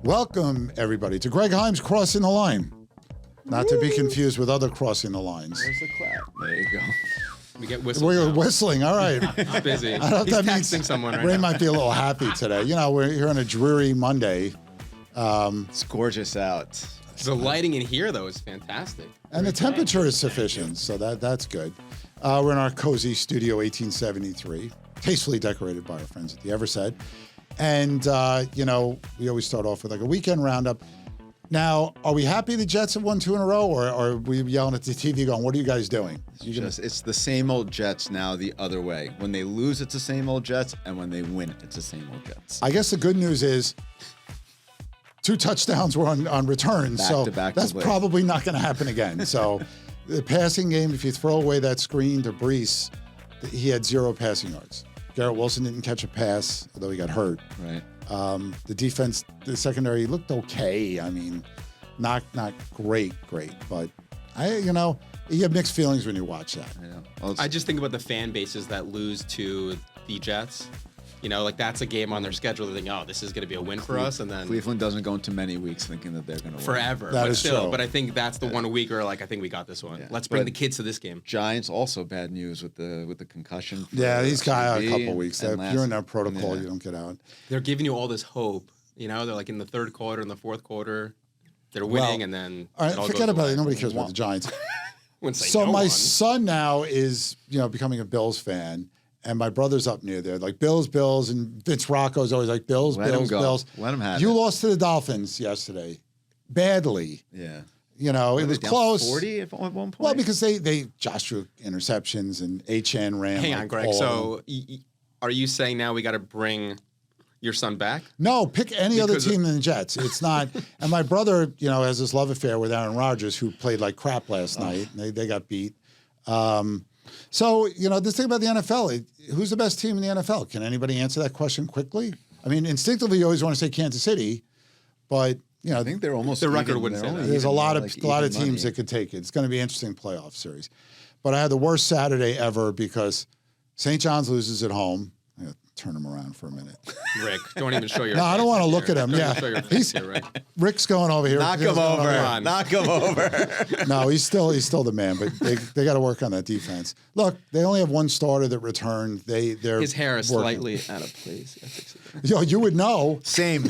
Welcome, everybody, to Greg Heym's Crossing the Line. Not to be confused with other Crossing the Lines. Where's the clap? There you go. We get whistles. We're whistling, all right. He's busy. I don't know if He's that texting means someone right Ray now. might be a little happy today. You know, we're here on a dreary Monday. It's gorgeous out. The lighting in here, though, is fantastic. And the temperature is sufficient, so that's good. We're in our cozy Studio 1873, tastefully decorated by our friends at the Everset. And, you know, we always start off with like a weekend roundup. Now, are we happy the Jets have won 2 in a row, or are we yelling at the TV going, what are you guys doing? It's the same old Jets now the other way. When they lose, it's the same old Jets, and when they win, it's the same old Jets. I guess the good news is 2 touchdowns were on returns, so that's probably not going to happen again. So the passing game, if you throw away that screen to Brees, he had 0 passing yards. Garrett Wilson didn't catch a pass, although he got hurt. Right. The defense, the secondary looked okay. I mean, not great, but you have mixed feelings when you watch that. I know. Well, I just think about the fan bases that lose to the Jets. You know, like that's a game on their schedule. They think, oh, this is going to be a win for us, and then Cleveland doesn't go into many weeks thinking that they're going to win. Forever. That but is still, true. But I think that's the 1 week where, like, I think we got this one. Yeah. Let's bring But the kids to this game. Giants also bad news with the concussion. Yeah, he's got out a QB, couple weeks. and If you're in that protocol, you don't get out. They're giving you all this hope. You know, they're like in the third quarter, in the fourth quarter, they're winning, and then all right, it all forget goes about away. it. Nobody cares about the Giants. Wouldn't say So no my one. son now is, becoming a Bills fan, and my brother's up near there, like Bills, and Vince Rocco's always like Bills. Let him go. Bills. Let him have You it. lost to the Dolphins yesterday, badly. Yeah. You know, it was down close. 40 at one point? Well, because they Josh threw interceptions and HN ran. Hang like on, Greg. all of So them. are you saying now we got to bring your son back? No, pick any other Because- team than the Jets. It's not. And my brother, has this love affair with Aaron Rodgers, who played like crap last night. And they got beat. So, this thing about the NFL, who's the best team in the NFL? Can anybody answer that question quickly? I mean, instinctively, you always want to say Kansas City, but, I think they're almost The record even. wouldn't They're say that. only there's a even, lot of like, teams even money. that could take it. It's going to be an interesting playoff series. But I had the worst Saturday ever because St. John's loses at home. I'm going to turn him around for a minute. Rick, don't even show your No, face I don't want to here. look at him. Don't Yeah. even show your face here, Rick. Rick's going over here. Knock He's him going over. on. Knock him over. No, he's still the man, but they got to work on that defense. Look, they only have one starter that returned. They're His hair is working. slightly out of place. I fix it. Yo, you would know. Same.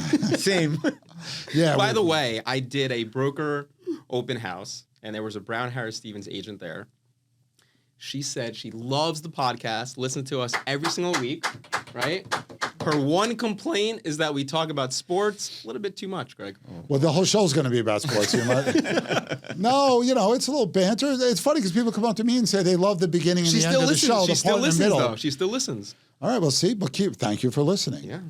Yeah. By the way, I did a broker open house, and there was a Brown Harris Stevens agent there. She said she loves the podcast, listens to us every single week, right? Her one complaint is that we talk about sports a little bit too much, Greg. Well, the whole show's going to be about sports. No, it's a little banter. It's funny because people come up to me and say they love the beginning and She the end still of the show, listens. She the still part in the listens, middle. though. She still listens. All right, well, see, but thank you for listening. Yeah.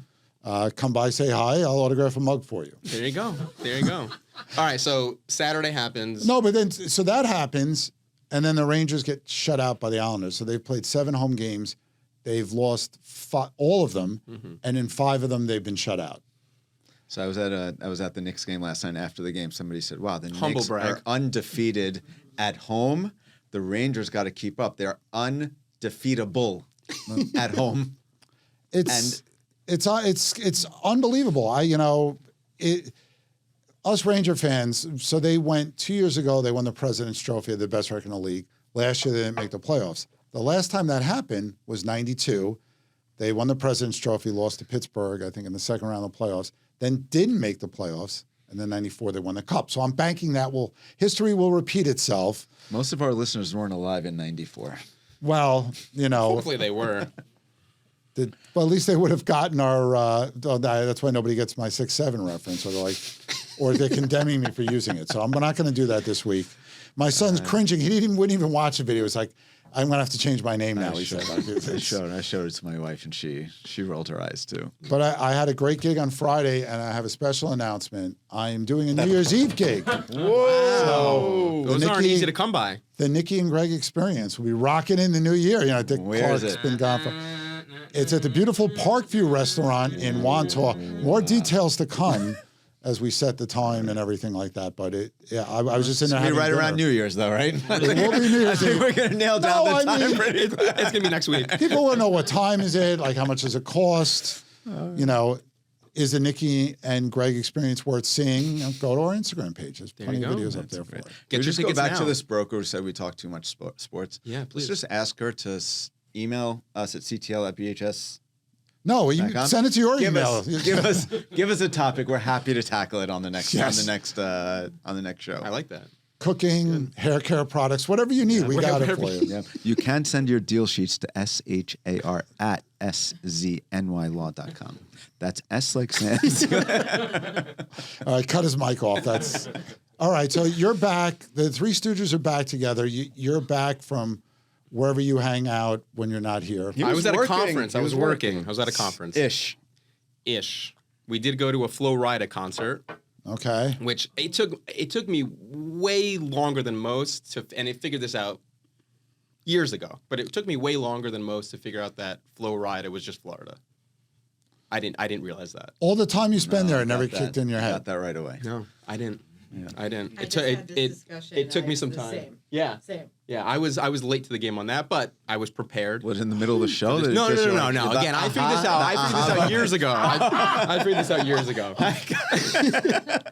Come by, say hi. I'll autograph a mug for you. There you go. There you go. All right, so Saturday happens. No, but then, so that happens, and then the Rangers get shut out by the Islanders. So they've played 7 home games. They've lost all of them, and in 5 of them, they've been shut out. So I was at the Knicks game last night. After the game, somebody said, "Wow, the Humble Knicks brag. are undefeated at home. The Rangers got to keep up. They're undefeatable at home." It's unbelievable. Us Ranger fans. So they went 2 years ago. They won the President's Trophy, the best record in the league. Last year they didn't make the playoffs. The last time that happened was '92. They won the President's Trophy, lost to Pittsburgh, I think, in the second round of the playoffs. Then didn't make the playoffs, and then '94 they won the Cup. So I'm banking that history will repeat itself. Most of our listeners weren't alive in '94. Well, Hopefully they were. Well, at least they would have gotten our. That's why nobody gets my 6'7" reference, or they're condemning me for using it. So I'm not going to do that this week. My son's cringing. He wouldn't even watch the video. It's like, I'm going to have to change my name now. He said. I showed it to my wife, and she rolled her eyes too. But I had a great gig on Friday, and I have a special announcement. I am doing a New Year's Eve gig. Whoa! Those aren't easy to come by. The Nikki and Greg Experience will be rocking in the new year. Dick Where is Clark's it? been gone for. It's at the beautiful Parkview restaurant in Wantagh. More details to come as we set the time and everything like that. But I was just in there. It'll be having right around dinner. New Year's, though, right? It will be New Year's I think Eve. we're gonna nail down the time pretty quick. It's gonna be next week. People want to know what time is it, like how much does it cost. is the Nikki and Greg experience worth seeing? Go to our Instagram page. There's There plenty you of go. videos up That's there great. for it. Get Can we your just go tickets back now. to this broker who said we talk too much sports? Yeah, Let's please. just ask her to email us at CTL@BHS. No, you .com. send it to your Give email. us, give us a topic. We're happy to tackle it on the next Yes. on the next show. I like that. Cooking, hair care products, whatever you need, we got it for you. Yeah. You can send your deal sheets to shar@sznylaw.com. That's S like Sam. All right, cut his mic off. That's all right. So you're back. The Three Stooges are back together. You're back from wherever you hang out when you're not here. He I was at a working. conference. He I was was working. working. I was at a conference. Ish. We did go to a Flo Rida concert, Okay. which it took me way longer than most to, and I figured this out years ago. But it took me way longer than most to figure out that Flo Rida was just Florida. I didn't realize that. All the time you spend there, it never Got kicked that. in your Got head. that right away. No, I didn't. I didn't. I It just took had this discussion. it took me I some was the time. same. Yeah. Same. Yeah, I was late to the game on that, but I was prepared. Was it in the middle of the show? No. Again, I figured this out. I figured this out years ago. I figured this out years ago.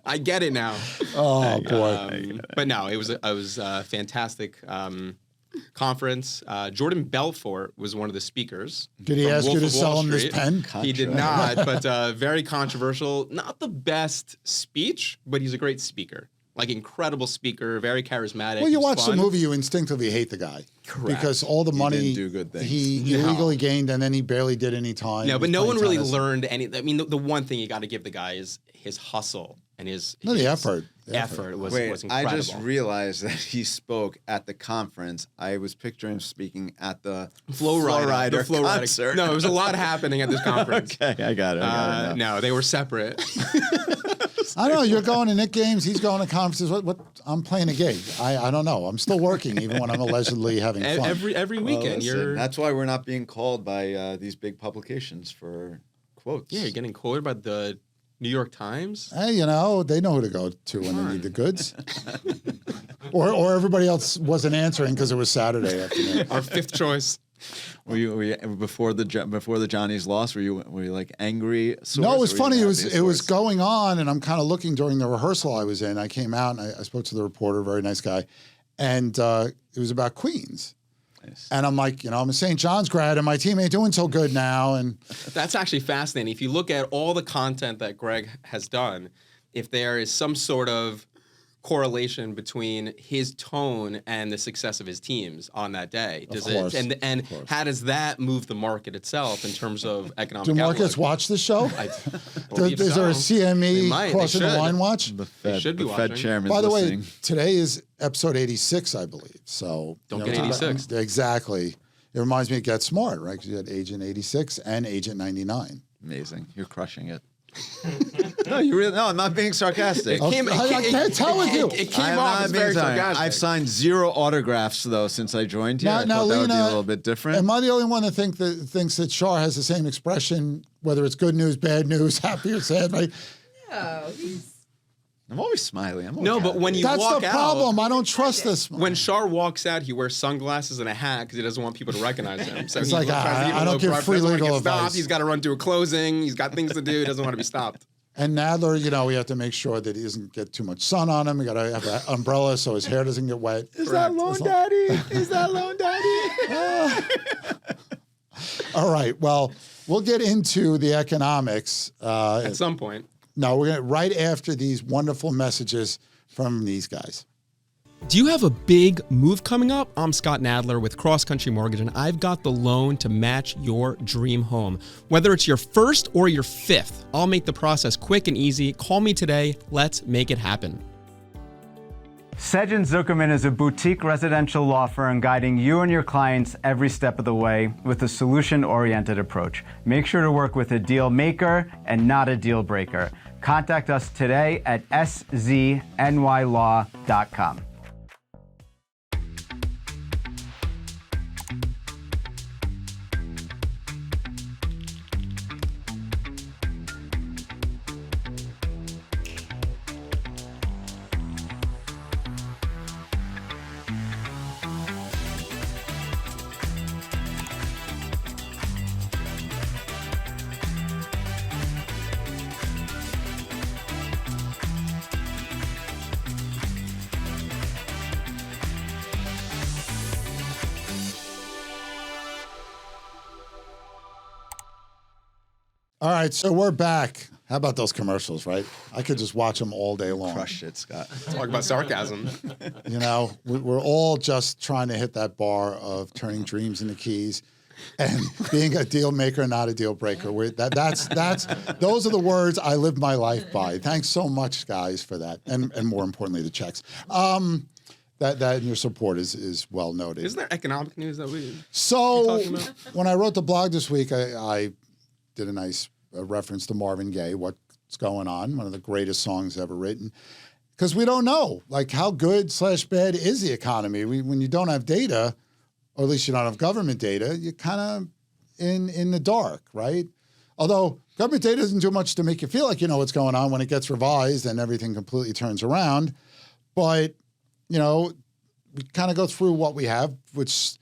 I get it now. Oh boy. But no, it was a fantastic conference. Jordan Belfort was one of the speakers. Did he from ask you Wolf to of sell Wall him this Street. pen? He did not, but very controversial. Not the best speech, but he's a great speaker. Like incredible speaker, very charismatic. Well, you He's watch the fun. movie, you instinctively hate the guy. Correct. Because all the money didn't do good things. he No. illegally gained, and then he barely did any time. No, He but was no playing one really tennis. learned any. I mean, the one thing you got to give the guy is his hustle and his No, the his effort. The effort was Wait, incredible. I just realized that he spoke at the conference. I was picturing him speaking at the Flo Rida, Rida the Flo Rida. concert. No, it was a lot happening at this conference. Okay, I got it. I got it now. No, they were separate. I don't know. You're going to Nick games. He's going to conferences. What? I'm playing a gig. I don't know. I'm still working, even when I'm allegedly having fun. every Well, weekend, listen, you're that's why we're not being called by these big publications for quotes. you're getting quoted by the New York Times. Hey, they know who to go to when they need the goods. or everybody else wasn't answering because it was Saturday afternoon. Our fifth choice. Were you before the Johnny's loss? Were you like angry? Source, No, it was or were funny. you It happy was source? going on, and I'm kind of looking during the rehearsal I was in. I came out and I spoke to the reporter, very nice guy, and it was about Queens. Nice. And I'm like, I'm a St. John's grad, and my team ain't doing so good now. And That's actually fascinating. If you look at all the content that Greg has done, if there is some sort of correlation between his tone and the success of his teams on that day, does course, it? And of course. how does that move the market itself in terms of economic? do markets outlook? watch this show? I believe Is there a so. They CME might, they crossing the should. line watch? The They Fed, should be the Fed watching. chairman's By the listening. way, today is episode 86, I believe. So Don't you know, get it's about- 86. Exactly. It reminds me of Get Smart, right? Because you had Agent 86 and Agent 99. Amazing, you're crushing it. No, you really. No, I'm not being sarcastic. Okay. I can't tell with you. It came I'm off not as being very sarcastic. sarcastic. I've signed 0 autographs though since I joined here. Now- I now, thought that would be a Lena, little bit different. Am I the only one that thinks that Shar has the same expression, whether it's good news, bad news, happy or sad? Right? Oh, he's I'm always smiling. I'm always No, but happy. when you That's walk the out, problem. I don't trust this. when Shar walks out, he wears sunglasses and a hat because he doesn't want people to recognize him. So It's he like, tries to keep I a don't low give profile, free doesn't wanna legal get stopped. advice. He's got to run to a closing. He's got things to do. He doesn't want to be stopped. And Nadler, we have to make sure that he doesn't get too much sun on him. We got to have an umbrella so his hair doesn't get wet. Is that Lone Daddy? Is that Lone Daddy? All right. Well, we'll get into the economics. At some point. No, we're going to right after these wonderful messages from these guys. Do you have a big move coming up? I'm Scott Nadler with CrossCountry Mortgage, and I've got the loan to match your dream home. Whether it's your first or your fifth, I'll make the process quick and easy. Call me today. Let's make it happen. Sedgh and Zuckerman is a boutique residential law firm guiding you and your clients every step of the way with a solution-oriented approach. Make sure to work with a deal maker and not a deal breaker. Contact us today at sznylaw.com. All right, so we're back. How about those commercials, right? I could just watch them all day long. Crush it, Scott. Talk about sarcasm. You know, we're all just trying to hit that bar of turning dreams into keys and being a deal maker, not a deal breaker. That's those are the words I live my life by. Thanks so much, guys, for that, and more importantly, the checks. That your support is well noted. Isn't there economic news that we? So talking about? when I wrote the blog this week, I did a nice reference to Marvin Gaye, What's Going On, one of the greatest songs ever written. Because we don't know, like, how good / bad is the economy. When you don't have data, or at least you don't have government data, you're kind of in the dark, right? Although government data doesn't do much to make you feel like you know what's going on when it gets revised and everything completely turns around. But, you know, we kind of go through what we have, which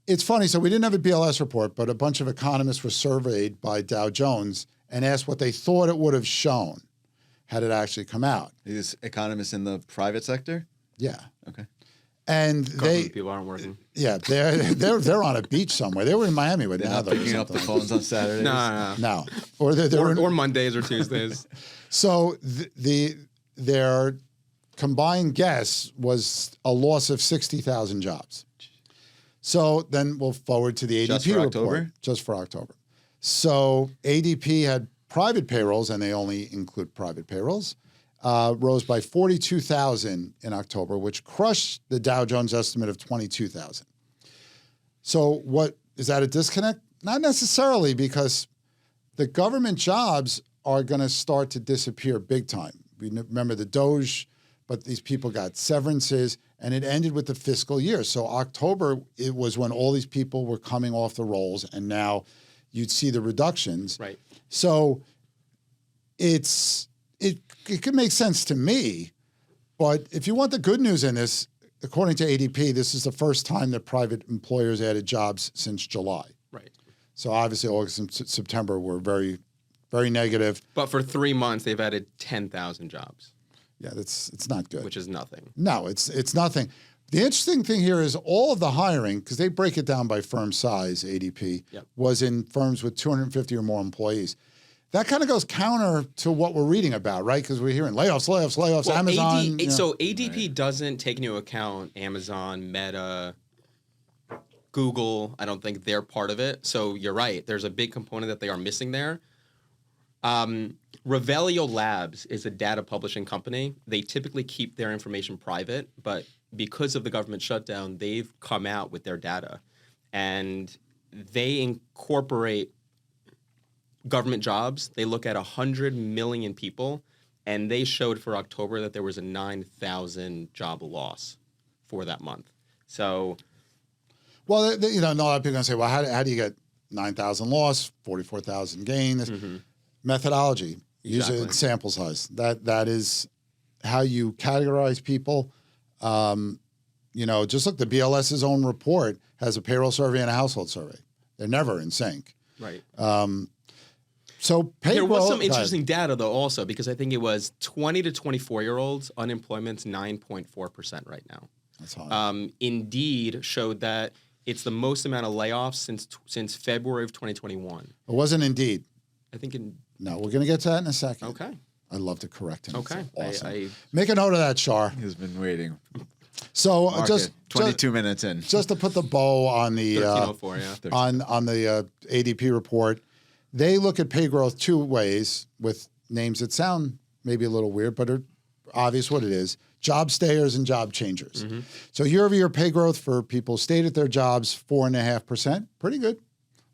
it's funny. So we didn't have a BLS report, but a bunch of economists were surveyed by Dow Jones and asked what they thought it would have shown had it actually come out. These economists in the private sector? Yeah. Okay. And Government people aren't working. yeah, they're on a beach somewhere. They were in Miami with They're not Nadler or picking up the something. phones on Saturdays? No. No, or they're in, Or Mondays or Tuesdays. so their combined guess was a loss of 60,000 jobs. So then we'll forward to the ADP Just for report. October? Just for October. So ADP had private payrolls, and they only include private payrolls, rose by 42,000 in October, which crushed the Dow Jones estimate of 22,000. So what is that a disconnect? Not necessarily, because the government jobs are going to start to disappear big time. We remember the Doge, but these people got severances, and it ended with the fiscal year. So October, it was when all these people were coming off the rolls, and now you'd see the reductions. Right. So it could make sense to me, but if you want the good news in this, according to ADP, this is the first time that private employers added jobs since July. Right. So obviously August and September were very, very negative. But for 3 months, they've added 10,000 jobs, Yeah, it's not good. which is nothing. No, it's nothing. The interesting thing here is all of the hiring, because they break it down by firm size, ADP, Yep. was in firms with 250 or more employees. That kind of goes counter to what we're reading about, right? Because we're hearing layoffs, Well, Amazon. So ADP doesn't take into account Amazon, Meta, Google. I don't think they're part of it. So you're right. There's a big component that they are missing there. Revelio Labs is a data publishing company. They typically keep their information private, but because of the government shutdown, they've come out with their data, and they incorporate government jobs. They look at 100 million people, and they showed for October that there was a 9,000 job loss for that month. So, Well, a lot of people are going to say, well, how do you get 9,000 loss, 44,000 gain? Methodology, use Exactly. a sample size. That is how you categorize people. Just look, the BLS's own report has a payroll survey and a household survey. They're never in sync. right. So payroll. There was some interesting data, though, also, because I think it was 20 to 24-year-olds, unemployment's 9.4% right now. That's high. Indeed showed that it's the most amount of layoffs since February of 2021. It wasn't Indeed. I think in No, we're going to get to that in a second. okay. I'd love to correct him. Okay. It's awesome. I Make a note of that, Shar. He's been waiting. So Mark just it. 22 minutes in. just to put the bow on the 1304, yeah. on the ADP report, they look at pay growth two ways with names that sound maybe a little weird, but are obvious what it is: job stayers and job changers. So year-over-year pay growth for people who stayed at their jobs, 4.5%, pretty good,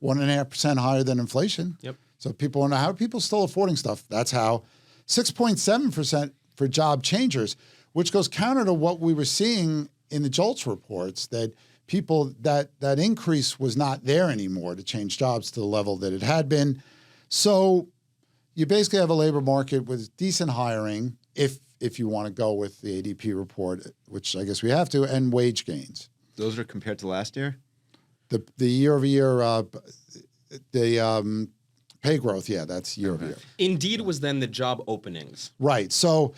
1.5% higher than inflation. Yep. So people wonder, how are people still affording stuff? That's how. 6.7% for job changers, which goes counter to what we were seeing in the JOLTS reports, that people, that increase was not there anymore to change jobs to the level that it had been. So you basically have a labor market with decent hiring, if you want to go with the ADP report, which I guess we have to, and wage gains. Those are compared to last year? The year-over-year, pay growth, yeah, that's year-over-year. Indeed was then the job openings. Right. So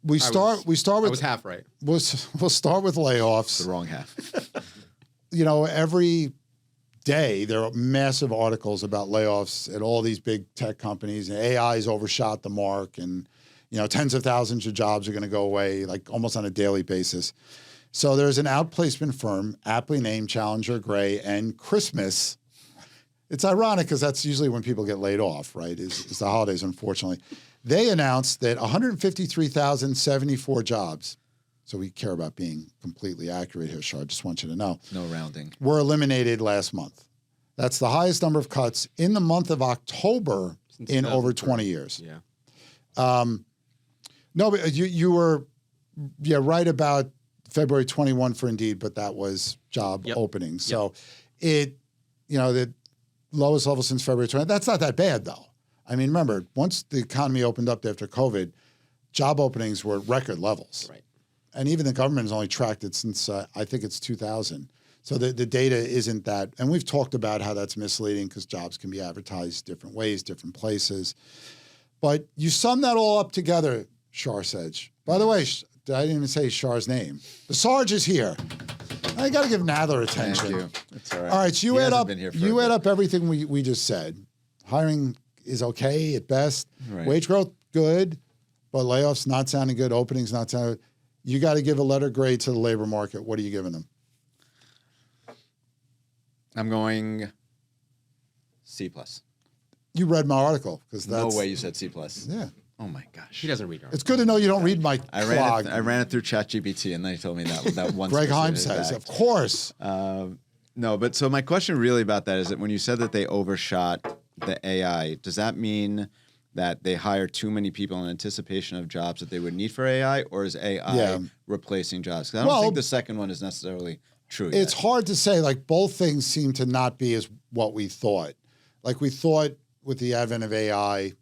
we start I with was half right. we'll start with layoffs. The wrong half. Every day, there are massive articles about layoffs at all these big tech companies. And AI's overshot the mark, and tens of thousands of jobs are going to go away, like almost on a daily basis. So there's an outplacement firm, aptly named Challenger Gray and Christmas. It's ironic because that's usually when people get laid off, right? Is the holidays, unfortunately. They announced that 153,074 jobs. So we care about being completely accurate here, Shar. Just want you to know. No rounding. Were eliminated last month. That's the highest number of cuts in the month of October in over 20 years. Yeah. No, but you were right about February 21 for Indeed, but that was job openings. So the lowest level since February 20. That's not that bad, though. I mean, remember, once the economy opened up after COVID, job openings were at record levels. Right. And even the government has only tracked it since, I think it's 2000. So the data isn't that. And we've talked about how that's misleading because jobs can be advertised different ways, different places. But you sum that all up together, Shar Sedgh. By the way, I didn't even say Shar's name. The Sarge is here. I got to give Nadler attention. Thank you. That's all right. All right, so He hasn't been here for a bit. up everything we just said. Hiring is okay at best. Right. Wage growth, good. But layoffs not sounding good. Openings not sounding good. You got to give a letter grade to the labor market. What are you giving them? I'm going C+. You read my article because No that's way you said C+. Yeah. Oh my gosh. He doesn't read your It's good to know you don't read my I blog. ran it through ChatGPT, and they told me that one. Greg Heym specific says, fact. of course. No, but so my question really about that is that when you said that they overshot the AI, does that mean that they hired too many people in anticipation of jobs that they would need for AI, or is AI replacing jobs? 'Cause I don't think the second one is necessarily true It's yet. hard to say. Like, both things seem to not be as what we thought. Like, we thought with the advent of AI,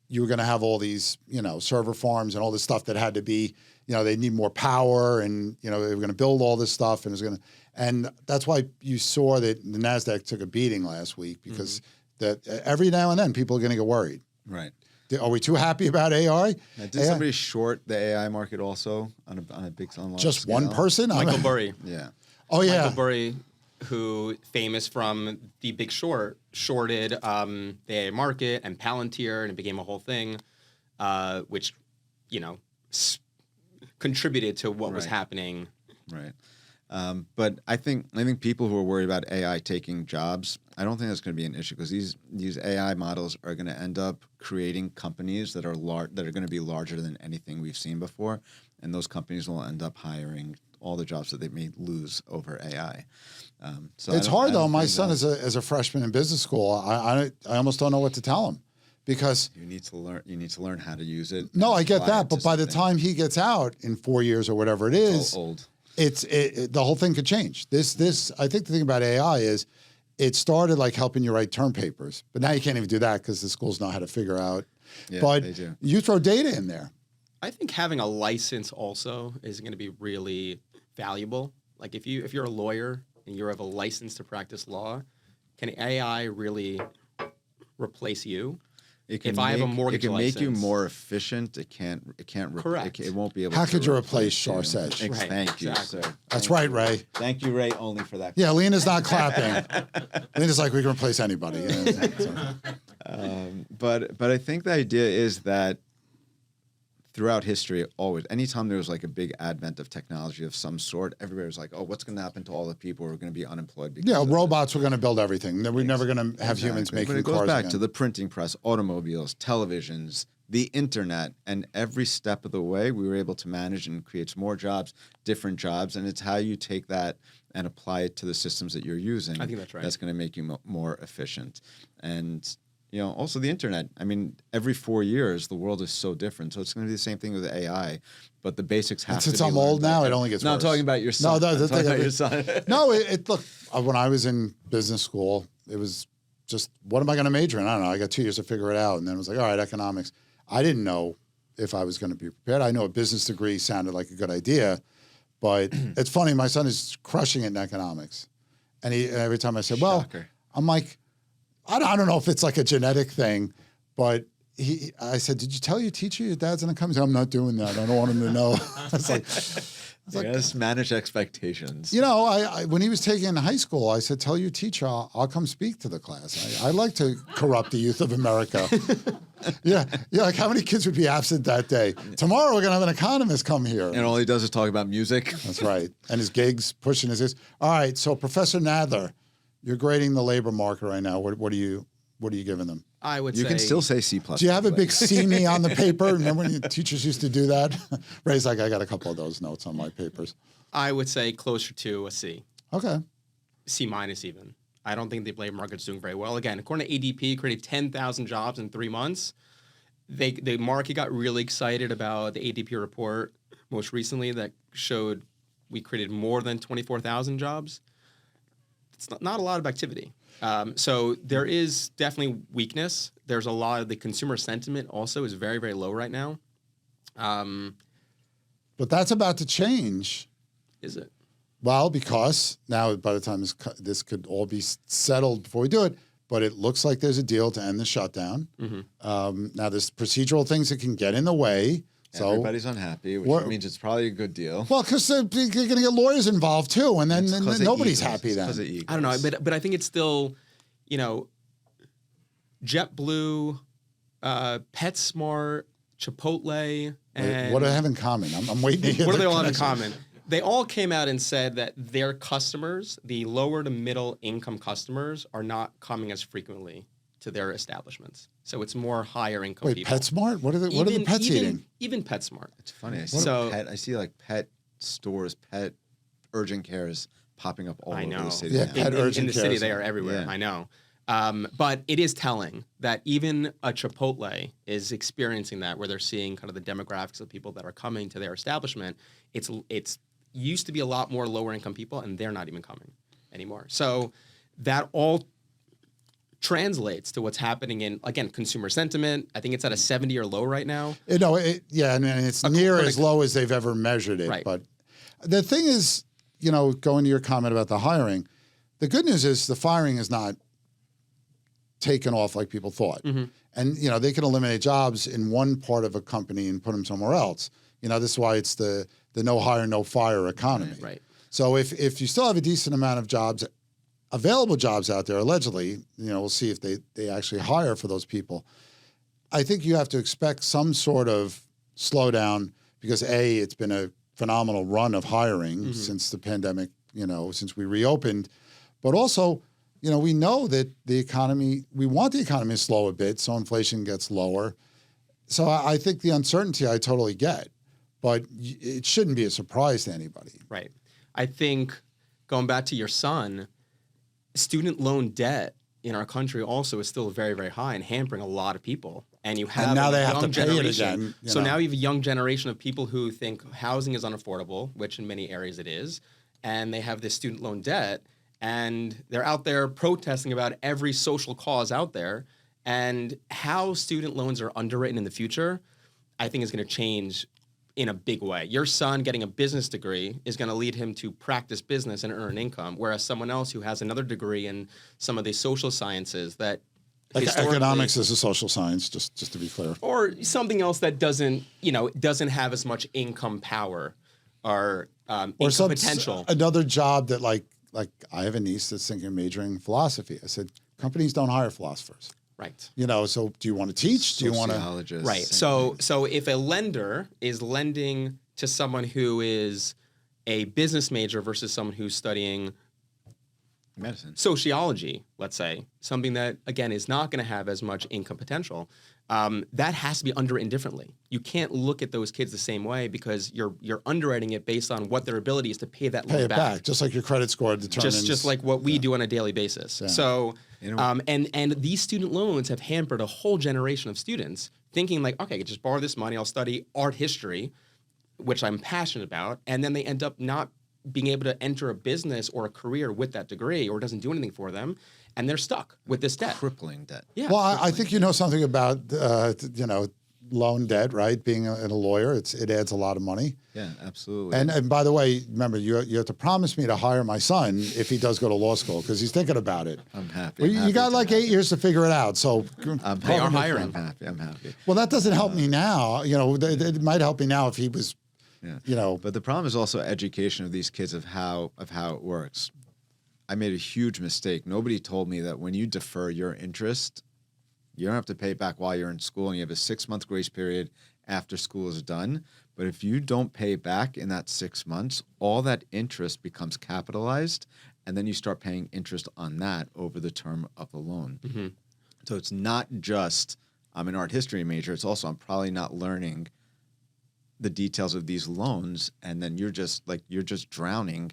you were going to have all these, server farms and all this stuff that had to be, they need more power, and, they were going to build all this stuff, and it was going to, and that's why you saw that the NASDAQ took a beating last week, because that every now and then people are going to get worried. Right. Are we too happy about AI? Now, did somebody short the AI market also on a big scale? Just one person? Michael Burry. Yeah. Oh, yeah. Michael Burry, who famous from The Big Short, shorted the AI market and Palantir, and it became a whole thing, which, contributed to what was happening. Right. But I think people who are worried about AI taking jobs, I don't think that's going to be an issue, because these AI models are going to end up creating companies that are going to be larger than anything we've seen before, and those companies will end up hiring all the jobs that they may lose over AI. So it's hard though. My son is a freshman in business school. I almost don't know what to tell him, because you need to learn. You need to learn how to use it. No, I get that, but by the time he gets out in 4 years or whatever it is, old. The whole thing could change. This I think the thing about AI is it started like helping you write term papers, but now you can't even do that because the schools know how to figure out. Yeah, but they do. You throw data in there. I think having a license also is going to be really valuable. Like if you're a lawyer and you have a license to practice law, can AI really replace you? If I have a mortgage license, it can make you more efficient. It can't. Correct. It won't be able. How to could you replace replace Shar you. Sedgh? Right, Thank you, exactly. sir. That's Thank right, you. Ray. Thank you, Ray, only for that. Yeah, Lena's not clapping. Lena's like, we can replace anybody. But I think the idea is that throughout history, always, anytime there was like a big advent of technology of some sort, everybody was like, oh, what's going to happen to all the people who are going to be unemployed? Because Yeah, of robots were going to build everything. We're never going to have humans making But it goes cars back again. to the printing press, automobiles, televisions, the internet, and every step of the way, we were able to manage and create more jobs, different jobs, and it's how you take that and apply it to the systems that you're using. I think that's right. That's going to make you more efficient. And also the internet. I mean, every 4 years, the world is so different. So it's going to be the same thing with AI, but the basics have to be Since I'm learned old now, by- it only gets No, worse. I'm talking about your son. No, I'm talking about your son. No, look, when I was in business school, it was just, what am I going to major in? I don't know. I got 2 years to figure it out. And then it was like, all right, economics. I didn't know if I was going to be prepared. I know a business degree sounded like a good idea, but it's funny. My son is crushing it in economics. And every time I said, well, Shocker. I'm like, I don't know if it's like a genetic thing, but I said, did you tell your teacher your dad's going to come? He said, I'm not doing that. I don't want him to know. It's like, Just manage expectations. you know, I when he was taking in high school, I said, tell your teacher I'll come speak to the class. I like to corrupt the youth of America. Yeah, like how many kids would be absent that day? Tomorrow we're going to have an economist come here. And all he does is talk about music. That's right. And his gigs, pushing his gigs. All right, so Professor Nadler, you're grading the labor market right now. What are you giving them? I would say You can still say C++. Do you have a big C me on the paper? Remember when your teachers used to do that? Ray's like, I got a couple of those notes on my papers. I would say closer to a C. Okay. C- even. I don't think the labor market's doing very well. Again, according to ADP, created 10,000 jobs in 3 months. The market got really excited about the ADP report most recently that showed we created more than 24,000 jobs. It's not a lot of activity. So there is definitely weakness. There's a lot of the consumer sentiment also is very, very low right now. But that's about to change. Is it? Well, because now by the time this could all be settled before we do it, but it looks like there's a deal to end the shutdown. Now there's procedural things that can get in the way. So Everybody's unhappy, which means it's probably a good deal. well, because they're going to get lawyers involved too, and then nobody's happy then. I I don't know, but I think it's still, you know, JetBlue, PetSmart, Chipotle, and What do they have in common? I'm waiting to hear. what do they their all have in connection. common? They all came out and said that their customers, the lower to middle income customers, are not coming as frequently to their establishments. So it's more higher income Wait, people. PetSmart? What are the pets eating? Even PetSmart. It's funny. I see like pet stores, pet urgent cares popping up all I over know. the city. Yeah, now. pet in urgent the city, cares. they are everywhere. Yeah. I know. But it is telling that even a Chipotle is experiencing that, where they're seeing kind of the demographics of people that are coming to their establishment. It's used to be a lot more lower income people, and they're not even coming anymore. So that all translates to what's happening in, again, consumer sentiment. I think it's at a 70-year low right now. Yeah, and it's near as low as they've ever measured it. Right. But the thing is, you know, going to your comment about the hiring, the good news is the firing is not taken off like people thought. And, you know, they can eliminate jobs in one part of a company and put them somewhere else. You know, this is why it's the no hire, no fire economy. Right. So if you still have a decent amount of jobs, available jobs out there, allegedly, you know, we'll see if they actually hire for those people. I think you have to expect some sort of slowdown because it's been a phenomenal run of hiring since the pandemic, you know, since we reopened. But also, you know, we know that we want the economy to slow a bit so inflation gets lower. So I think the uncertainty I totally get, but it shouldn't be a surprise to anybody. Right. I think going back to your son, student loan debt in our country also is still very, very high and hampering a lot of people. And you have now a they have to young pay it generation. again, you So know. now you have a young generation of people who think housing is unaffordable, which in many areas it is, and they have this student loan debt, and they're out there protesting about every social cause out there. And how student loans are underwritten in the future, I think is going to change in a big way. Your son getting a business degree is going to lead him to practice business and earn income, whereas someone else who has another degree in some of the social sciences that Economics is a social science, just to be clear. or something else that doesn't have as much income power or income potential. Another job that like I have a niece that's thinking of majoring in philosophy. I said, companies don't hire philosophers. Right. You know, so do you want to teach? Do you want to? Sociologists, Right. same thing. So if a lender is lending to someone who is a business major versus someone who's studying medicine. sociology, let's say, something that, again, is not going to have as much income potential, that has to be underwritten differently. You can't look at those kids the same way because you're underwriting it based on what their ability is to pay that Pay loan it back, just like your credit score determines. just like what we do on a daily basis. Yeah. So, You know- and these student loans have hampered a whole generation of students thinking like, okay, I can just borrow this money, I'll study art history, which I'm passionate about, and then they end up not being able to enter a business or a career with that degree, or it doesn't do anything for them, and they're stuck with this debt. Crippling debt. Yeah. Well, I think you know something about you know loan debt, right? Being a lawyer, it adds a lot of money. Yeah, absolutely. And by the way, remember, you have to promise me to hire my son if he does go to law school, because he's thinking about it. I'm happy. Well, I'm you happy got to like have 8 years to figure it out. So They are hiring. I'm happy. I'm happy. well, that doesn't help me now. It might help me now if he was, Yeah. But the problem is also education of these kids of how it works. I made a huge mistake. Nobody told me that when you defer your interest, you don't have to pay it back while you're in school, and you have a 6-month grace period after school is done. But if you don't pay back in that 6 months, all that interest becomes capitalized, and then you start paying interest on that over the term of the loan. Mm-hmm. So it's not just I'm an art history major. It's also I'm probably not learning the details of these loans, and then you're just drowning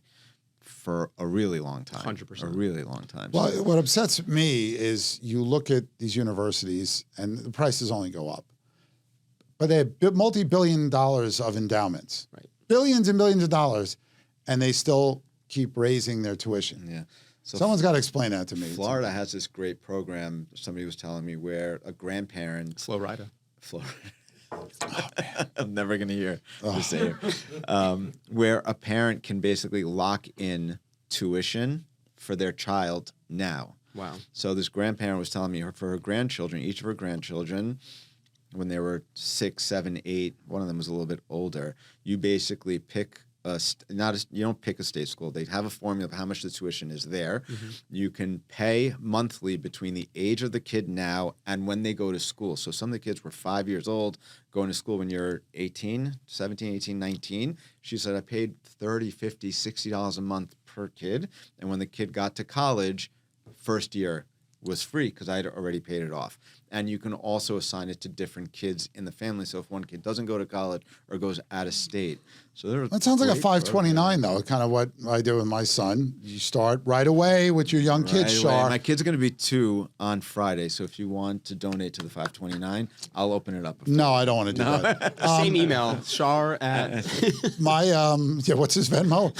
for a really long time. 100%. A really long time. well, So- what upsets me is you look at these universities and the prices only go up. But they have multi-billion dollars of endowments, Right. billions and billions of dollars, and they still keep raising their tuition. yeah. So Someone's got to explain that to me. Florida has this great program, somebody was telling me, where a grandparent, Slow rider. Florida, I'm never going to hear the same, where a parent can basically lock in tuition for their child now. Wow. So this grandparent was telling me for her grandchildren, each of her grandchildren, when they were 6, 7, 8, one of them was a little bit older, you basically pick you don't pick a state school. They have a formula of how much the tuition is there. Mm-hmm. You can pay monthly between the age of the kid now and when they go to school. So some of the kids were 5 years old going to school when you're 18, 17, 18, 19. She said, I paid $30, $50, $60 a month per kid. And when the kid got to college, first year was free because I had already paid it off. And you can also assign it to different kids in the family. So if one kid doesn't go to college or goes out of state. So That sounds like a 529, though, kind of what I do with my son. You start right away with your young kids, Shar. My kid's going to be 2 on Friday. So if you want to donate to the 529, I'll open it up. No, I don't want to do that. Same email, Shar at. My, what's his Venmo?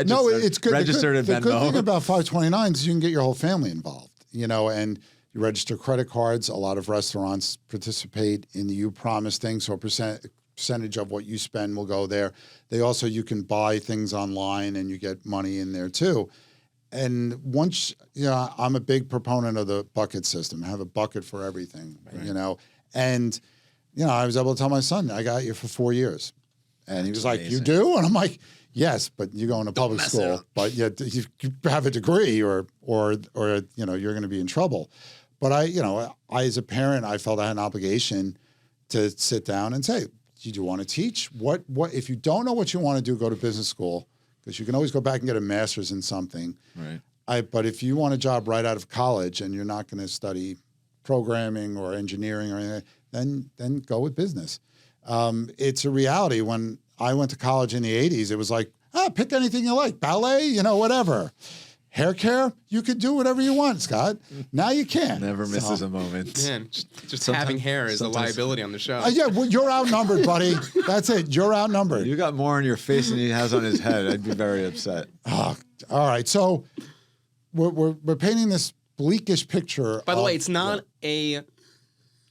No, it's good. Registered at The good Venmo. thing about 529 is you can get your whole family involved, and you register credit cards. A lot of restaurants participate in the You Promise thing, so a percentage of what you spend will go there. You can buy things online and you get money in there too. And once, I'm a big proponent of the bucket system. Have a bucket for everything, And, I was able to tell my son, I got you for 4 years. And he was like, amazing. you do? And I'm like, yes, but you go into public school, but you have a degree or you're going to be in trouble. But I as a parent, I felt I had an obligation to sit down and say, do you want to teach? What if you don't know what you want to do, go to business school, because you can always go back and get a master's in something. Right. But if you want a job right out of college and you're not going to study programming or engineering or anything, then go with business. It's a reality. When I went to college in the 80s, it was like, pick anything you like, ballet, whatever. Hair care, you could do whatever you want, Scott. Now you can't. Never misses a moment. Man, just having hair is a liability on the show. Well, you're outnumbered, buddy. That's it. You're outnumbered. You got more on your face than he has on his head. I'd be very upset. All right. So we're painting this bleakish picture. By the way, it's not a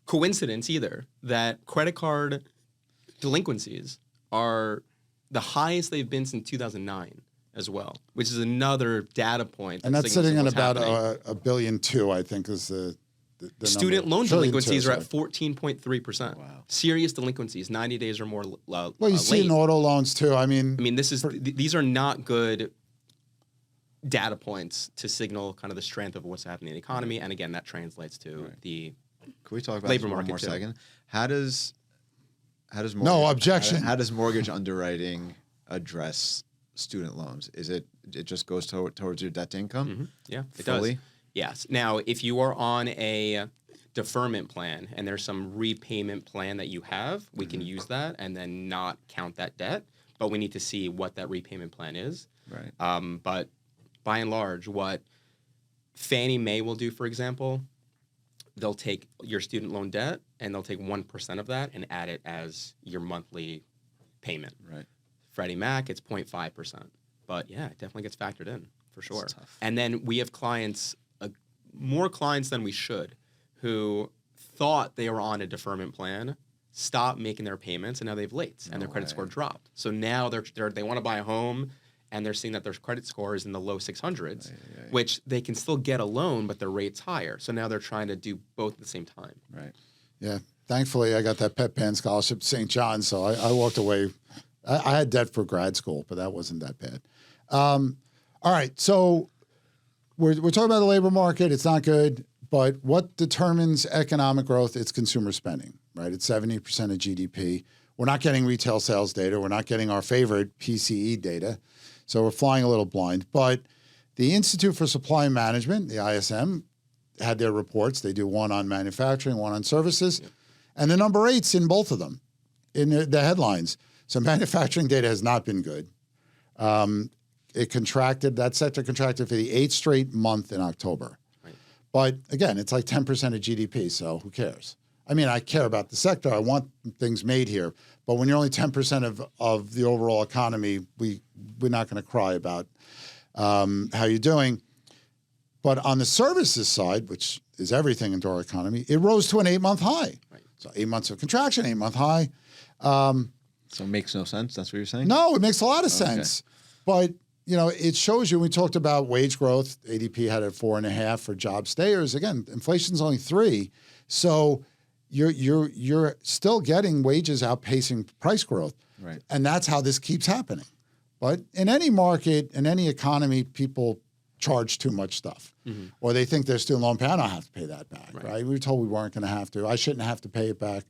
coincidence either that credit card delinquencies are the highest they've been since 2009 as well, which is another data point. And that's signals sitting at what's about happening. $1.2 billion, I think, is the Student number. loan $1.2 trillion, delinquencies are at sorry. 14.3%. Wow. Serious delinquencies, 90 days or more Well, you see late. in auto loans too. I mean, These are not good data points to signal kind of the strength of what's happening in the economy. And again, that translates to the Can we talk about labor this one market more too. second? How does mortgage, No objection. How does mortgage underwriting address student loans? Is it just goes towards your debt to income? Yeah, it Fully? does. Yes. Now, if you are on a deferment plan and there's some repayment plan that you have, we can use that and then not count that debt. But we need to see what that repayment plan is. Right. But by and large, what Fannie Mae will do, for example, they'll take your student loan debt and they'll take 1% of that and add it as your monthly payment. Right. Freddie Mac, it's 0.5%. But yeah, it definitely gets factored in for sure. tough. And then we have clients, more clients than we should, who thought they were on a deferment plan stopped making their payments, and now they have late, and their credit score dropped. So now they want to buy a home, and they're seeing that their credit score is in the low 600s, which they can still get a loan, but their rate's higher. So now they're trying to do both at the same time. Right. Yeah. Thankfully, I got that pep band scholarship to St. John's, so I walked away. I had debt for grad school, but that wasn't that bad. All right. So we're talking about the labor market. It's not good. But what determines economic growth? It's consumer spending, right? It's 70% of GDP. We're not getting retail sales data. We're not getting our favorite PCE data. So we're flying a little blind. But the Institute for Supply Management, the ISM, had their reports. They do one on manufacturing, one on services. Yep. And the number 8's in both of them, in the headlines. So manufacturing data has not been good. It contracted, that sector contracted for the 8th straight month in October. Right. But again, it's like 10% of GDP, so who cares? I mean, I care about the sector. I want things made here. But when you're only 10% of the overall economy, we're not going to cry about how you're doing. But on the services side, which is everything into our economy, it rose to an 8-month high. Right. So 8 months of contraction, 8-month high. So it makes no sense? That's what you're saying? No, it makes a lot of sense. But, you know, it shows you, we talked about wage growth. ADP had a 4.5 for job stayers. Again, inflation's only 3. So you're still getting wages outpacing price growth. Right. And that's how this keeps happening. But in any market, in any economy, people charge too much stuff. Mm-hmm. Or they think their student loan pay, I don't have to pay that back, right? We were told we weren't going to have to. I shouldn't have to pay it back.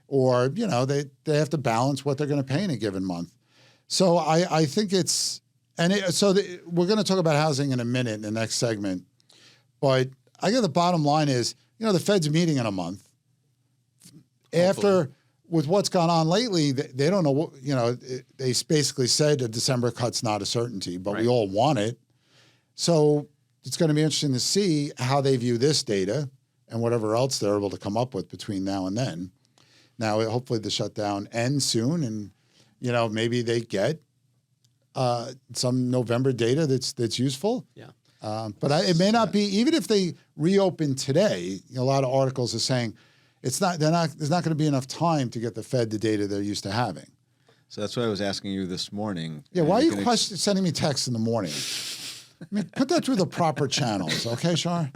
Or, you know, they have to balance what they're going to pay in a given month. So I think it's, we're going to talk about housing in a minute in the next segment. But I guess the bottom line is, you know, the Fed's meeting in a month. After, with what's gone on lately, they don't know what, you know, they basically said a December cut's not a certainty, but we all want it. So it's going to be interesting to see how they view this data and whatever else they're able to come up with between now and then. Now, hopefully the shutdown ends soon, and, you know, maybe they get some November data that's useful. Yeah. But it may not be, even if they reopen today, you know, a lot of articles are saying there's not going to be enough time to get the Fed the data they're used to having. So that's why I was asking you this morning. Yeah, why are you sending me texts in the morning? I mean, put that through the proper channels, okay, Shar?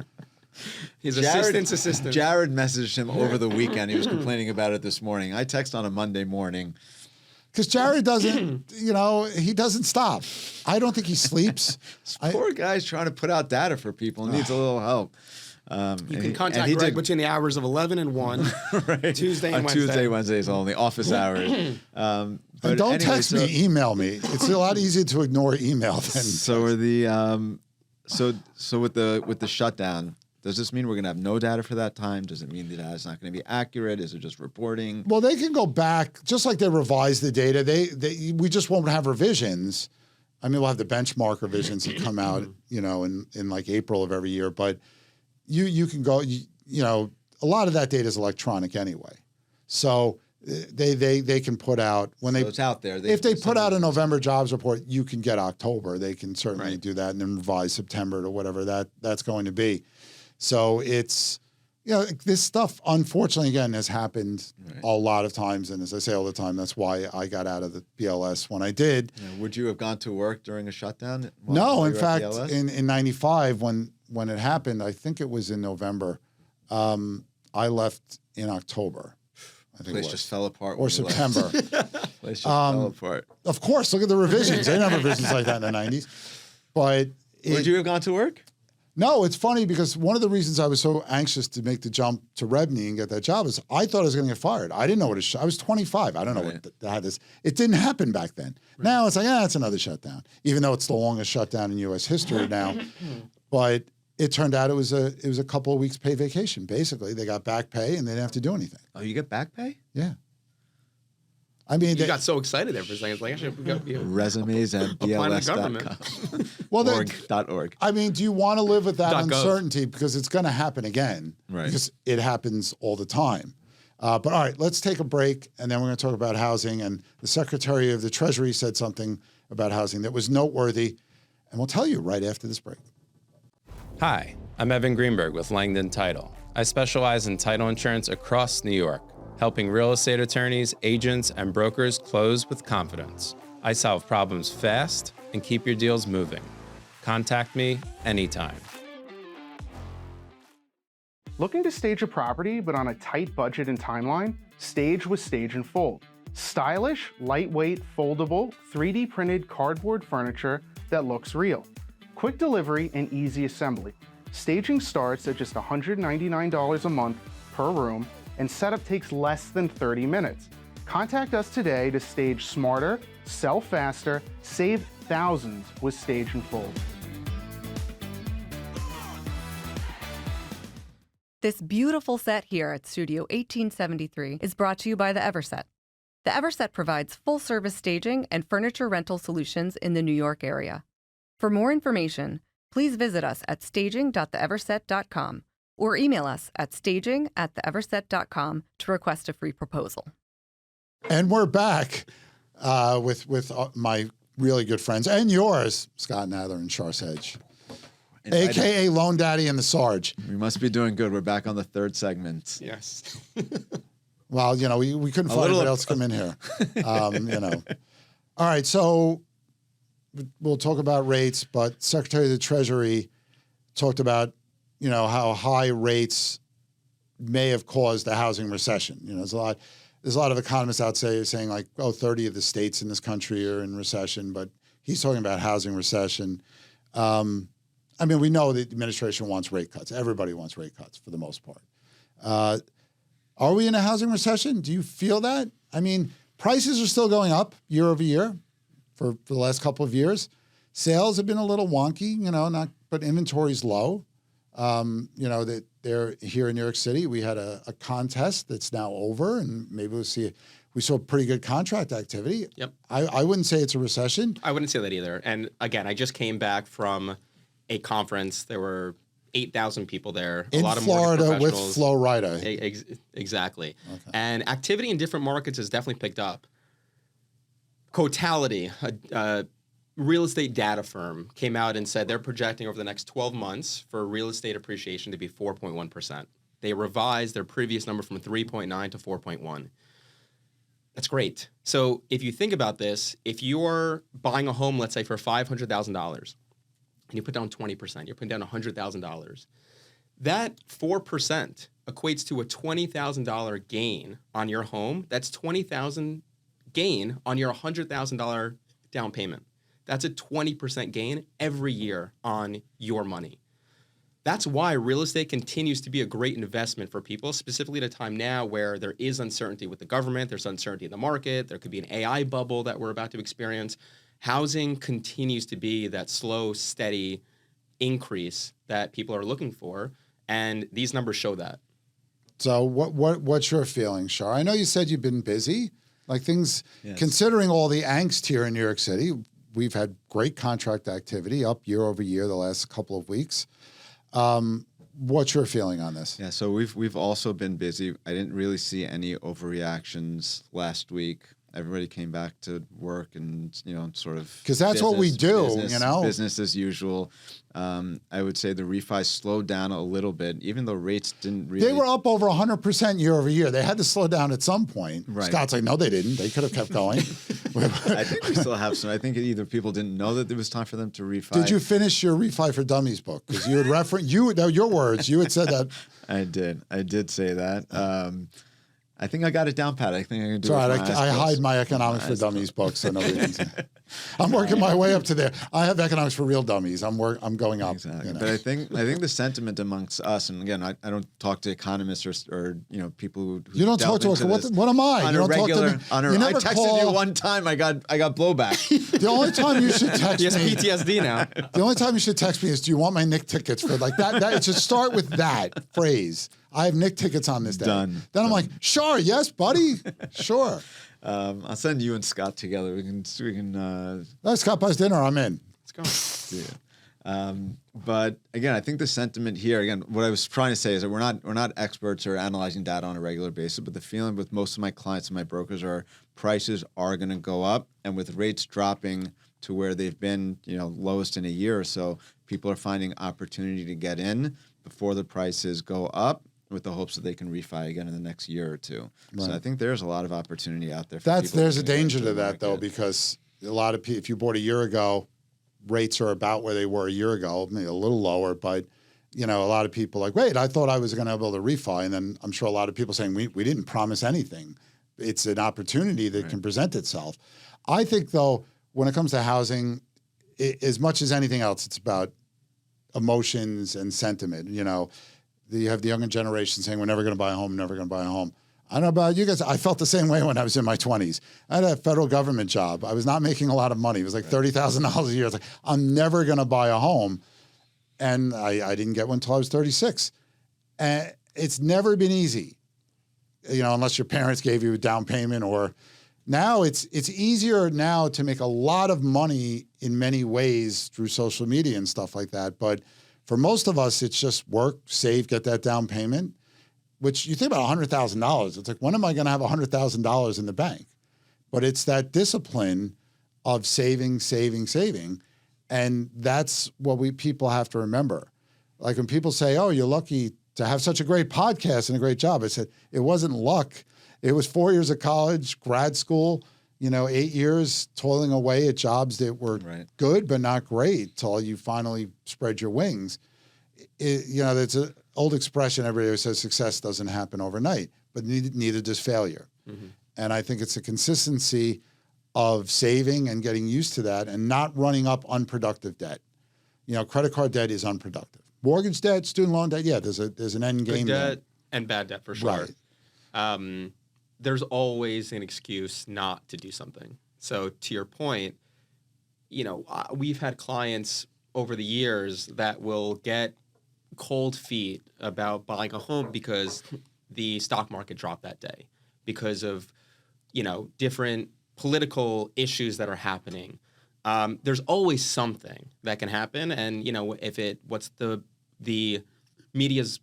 His assistant. Jared messaged him over the weekend. He was complaining about it this morning. I text on a Monday morning. Because Jared doesn't, you know, he doesn't stop. I don't think he sleeps. Poor guy's trying to put out data for people. Needs a little help. You can contact Greg between the hours of 11 and 1, right. Tuesday and Wednesday. Tuesday, Wednesdays only, office hours. But don't text me, email me. It's a lot easier to ignore email than. So are the so with the shutdown, does this mean we're going to have no data for that time? Does it mean the data is not going to be accurate? Is it just reporting? Well, they can go back, just like they revise the data. We just won't have revisions. I mean, we'll have the benchmark revisions that come out, you know, in like April of every year. But you can go, you know, a lot of that data is electronic anyway. So they can put out it's out there. If they put out a November jobs report, you can get October. They can certainly do that and then revise September to whatever that's going to be. So it's, you know, this stuff, unfortunately, again, has happened a lot of times. And as I say all the time, that's why I got out of the PLS when I did. Yeah, would you have gone to work during a shutdown? No, in fact, in 95, when it happened, I think it was in November, I left in October. I think place just fell apart. Or September. Place just fell apart. Of course, look at the revisions. They didn't have revisions like that in the 90s. But would you have gone to work? No, it's funny because one of the reasons I was so anxious to make the jump to Rebney and get that job is I thought I was going to get fired. I didn't know what I was 25. I don't know what had this. It didn't happen back then. Right. Now it's like, it's another shutdown, even though it's the longest shutdown in U.S. history now. But it turned out it was a couple of weeks paid vacation. Basically, they got back pay and they didn't have to do anything. Oh, you get back pay? Yeah. I mean, you got so excited there for a second. It's like, actually, resumes at BLS.com. Well, .org. I mean, do you want to live with that uncertainty? Because it's going to happen again. Right. Because it happens all the time. But all right, let's take a break, and then we're going to talk about housing. And the Secretary of the Treasury said something about housing that was noteworthy, and we'll tell you right after this break. Hi, I'm Evan Greenberg with Langdon Title. I specialize in title insurance across New York, helping real estate attorneys, agents, and brokers close with confidence. I solve problems fast and keep your deals moving. Contact me anytime. Looking to stage a property but on a tight budget and timeline? Stage with Stage and Fold. Stylish, lightweight, foldable, 3D printed cardboard furniture that looks real. Quick delivery and easy assembly. Staging starts at just $199 a month per room, and setup takes less than 30 minutes. Contact us today to stage smarter, sell faster, save thousands with Stage and Fold. This beautiful set here at Studio 1873 is brought to you by the Everset. The Everset provides full-service staging and furniture rental solutions in the New York area. For more information, please visit us at staging.theeverset.com or email us at staging@theeverset.com to request a free proposal. And we're back with my really good friends and yours, Scott Nadler and Shar Sedgh, a.k.a. Lone Daddy and the Sarge. We must be doing good. We're back on the third segment. Yes. Well, you know, we couldn't find anybody else to come in here. You know. All right, so we'll talk about rates, but Secretary of the Treasury talked about, you know, how high rates may have caused a housing recession. You know, there's a lot of economists out saying like, 30 of the states in this country are in recession, but he's talking about housing recession. I mean, we know that the administration wants rate cuts. Everybody wants rate cuts for the most part. Are we in a housing recession? Do you feel that? I mean, prices are still going up year over year for the last couple of years. Sales have been a little wonky, you know, but inventory's low. You know, that they're here in New York City. We had a contest that's now over, and maybe we saw pretty good contract activity. Yep. I wouldn't say it's a recession. I wouldn't say that either. And again, I just came back from a conference. There were 8,000 people there. In a lot of Florida with Flo Rida. Exactly. Okay. And activity in different markets has definitely picked up. Cotality, a real estate data firm, came out and said they're projecting over the next 12 months for real estate appreciation to be 4.1%. They revised their previous number from 3.9 to 4.1. That's great. So if you think about this, if you're buying a home, let's say for $500,000, and you put down 20%, you're putting down $100,000. That 4% equates to a $20,000 gain on your home. That's $20,000 gain on your $100,000 down payment. That's a 20% gain every year on your money. That's why real estate continues to be a great investment for people, specifically at a time now where there is uncertainty with the government, there's uncertainty in the market, there could be an AI bubble that we're about to experience. Housing continues to be that slow, steady increase that people are looking for, and these numbers show that. So what's your feeling, Shar? I know you said you've been busy. Like things, Yes. Considering all the angst here in New York City, we've had great contract activity up year over year the last couple of weeks. What's your feeling on this? Yeah, so we've also been busy. I didn't really see any overreactions last week. Everybody came back to work and, you know, sort of... Because that's what we do, you know? Business as usual. I would say the refi slowed down a little bit, even though rates didn't really... They were up over 100% year over year. They had to slow down at some point. Right. Scott's like, no, they didn't. They could have kept going. I think we still have some. I think either people didn't know that it was time for them to refi. Did you finish your Refi for Dummies book? Because you had your words, you had said that. I did say that. I think I got it down pat. I think I can do It's all it. right. with my eyes I closed. hide my Economics for Dummies books so nobody can see. I'm working my way up to there. I have Economics for Real Dummies. I'm going up. Exactly. You know. But I think the sentiment amongst us, and again, I don't talk to economists or you know people who You don't talk delve to into us. this What am I? on You a don't regular. talk to me. You I never texted call. you one time. I got blowback. The only time you should text He has me. PTSD now. The only time you should text me is, "Do you want my Nick tickets for like that?" It should start with that phrase. I have Nick tickets on this day. Done. Then I'm like, "Sure, yes, buddy, sure." I'll send you and Scott together. We can. Scott buys dinner. I'm in. Let's go. Yeah. But again, I think the sentiment here, again, what I was trying to say is that we're not experts or analyzing data on a regular basis, but the feeling with most of my clients and my brokers are prices are going to go up, and with rates dropping to where they've been, you know, lowest in a year or so, people are finding opportunity to get in before the prices go up. with the hopes that they can refi again in the next year or two. So Right. I think there's a lot of opportunity out there. For people There's a looking to get danger into to the that though, market. because a lot of people, if you bought a year ago, rates are about where they were a year ago, maybe a little lower, but a lot of people are like, wait, I thought I was going to be able to refi. And then I'm sure a lot of people saying, we didn't promise anything. It's an opportunity that can present itself. I think though, when it comes to housing, as much as anything else, it's about emotions and sentiment. You have the younger generation saying, we're never going to buy a home, never going to buy a home. I don't know about you guys. I felt the same way when I was in my 20s. I had a federal government job. I was not making a lot of money. It was like $30,000 a year. It's like, I'm never going to buy a home. And I didn't get one until I was 36. And it's never been easy, unless your parents gave you a down payment. Or now it's easier now to make a lot of money in many ways through social media and stuff like that. But for most of us, it's just work, save, get that down payment. Which you think about $100,000. It's like, when am I going to have $100,000 in the bank? But it's that discipline of saving. And that's what people have to remember. Like when people say, oh, you're lucky to have such a great podcast and a great job. I said, it wasn't luck. It was 4 years of college, grad school, 8 years toiling away at jobs that were good, but not great till you finally spread your wings. There's an old expression everybody always says, success doesn't happen overnight, but neither does failure. Mm-hmm. And I think it's a consistency of saving and getting used to that and not running up unproductive debt. Credit card debt is unproductive. Mortgage debt, student loan debt, there's an end game. Good debt there. and bad debt for sure. Right. There's always an excuse not to do something. So to your point, we've had clients over the years that will get cold feet about buying a home because the stock market dropped that day, because of different political issues that are happening. There's always something that can happen, and what's the media's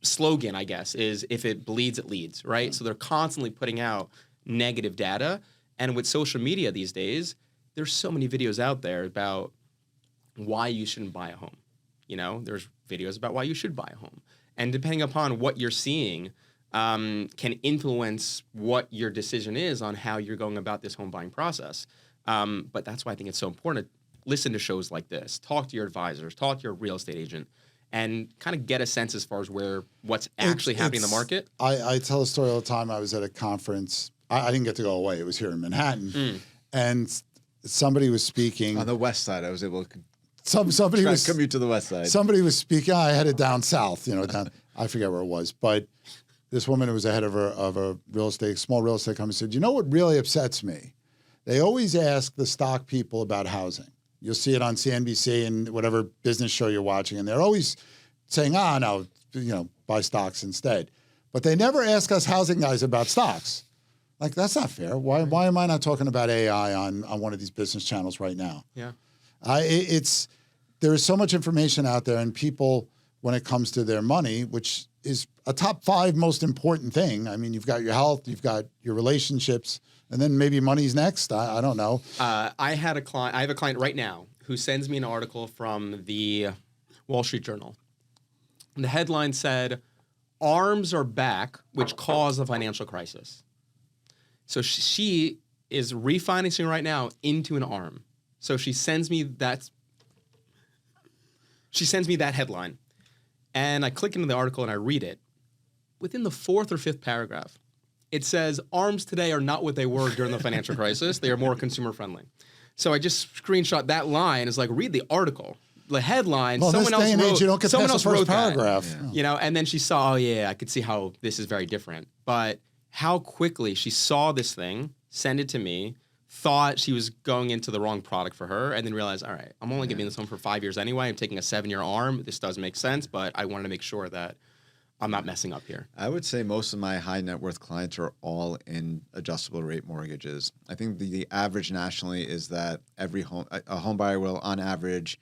slogan, I guess, is if it bleeds, it leads, right? So they're constantly putting out negative data, and with social media these days, there's so many videos out there about why you shouldn't buy a home. There's videos about why you should buy a home. And depending upon what you're seeing, can influence what your decision is on how you're going about this home buying process. But that's why I think it's so important to listen to shows like this, talk to your advisors, talk to your real estate agent, and kind of get a sense as far as what's actually happening in the market. I tell a story all the time. I was at a conference. I didn't get to go away. It was here in Manhattan. And somebody was speaking. On the west side, I was able to somebody was commute to the west side. Somebody was speaking. I headed down south, I forget where it was. But this woman who was the head of a small real estate company said, what really upsets me? They always ask the stock people about housing. You'll see it on CNBC and whatever business show you're watching, and they're always saying, no, buy stocks instead. But they never ask us housing guys about stocks. Like, that's not fair. Why am I not talking about AI on one of these business channels right now? Yeah. There is so much information out there, and people, when it comes to their money, which is a top 5 most important thing. I mean, you've got your health, you've got your relationships, and then maybe money's next. I don't know. I have a client right now who sends me an article from the Wall Street Journal. And the headline said, "Arms are back, which caused a financial crisis." So she is refinancing right now into an ARM. So she sends me that headline. And I click into the article and I read it. Within the 4th or 5th paragraph, it says, "Arms today are not what they were during the financial crisis. They are more consumer friendly." So I just screenshot that line. It's like, read the article. The headline, well, someone this day else and age, wrote, you don't get someone past else the first wrote that. paragraph. Yeah. And then she saw, I could see how this is very different. But how quickly she saw this thing, send it to me, thought she was going into the wrong product for her, and then realized, all right, I'm only giving this home for 5 years anyway. I'm taking a 7-year ARM. This does make sense, but I wanted to make sure that I'm not messing up here. I would say most of my high net worth clients are all in adjustable rate mortgages. I think the average nationally is that a home buyer will, on average,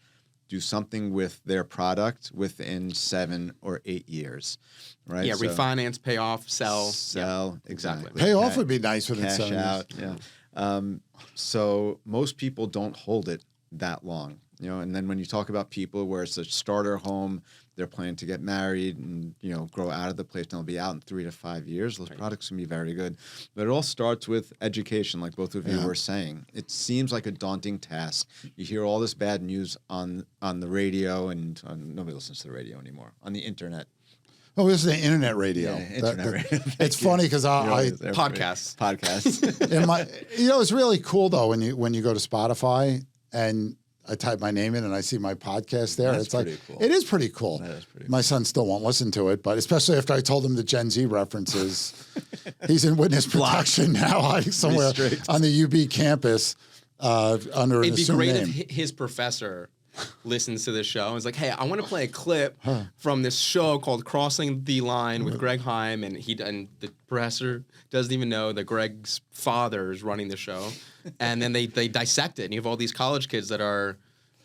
do something with their product within 7 or 8 years, right? Yeah, So refinance, pay off, sell. Sell, Yeah, exactly. Pay off would be nice within Cash 7 years. out, yeah. So most people don't hold it that long. You know, and then when you talk about people where it's a starter home, they're planning to get married and, you know, grow out of the place and they'll be out in 3 to 5 years, those products can be very good. But it all starts with education, like both of you were saying. It seems like a daunting task. You hear all this bad news on the radio, and nobody listens to the radio anymore, on the internet. Oh, this is the internet radio. Yeah, internet radio. It's funny because I Podcasts. it's really cool though when you go to Spotify and I type my name in and I see my podcast there. That's it's like pretty cool. it is pretty cool. That is pretty My son still won't listen to it, but especially after I told him the Gen Z references, he's in witness protection now, somewhere Restrict. on the UB campus under an It'd be assumed great name. if his professor listens to this show and is like, hey, I want to play a clip from this show called Crossing the Line with Greg Heym, and the professor doesn't even know that Greg's father is running the show. And then they dissect it, and you have all these college kids that are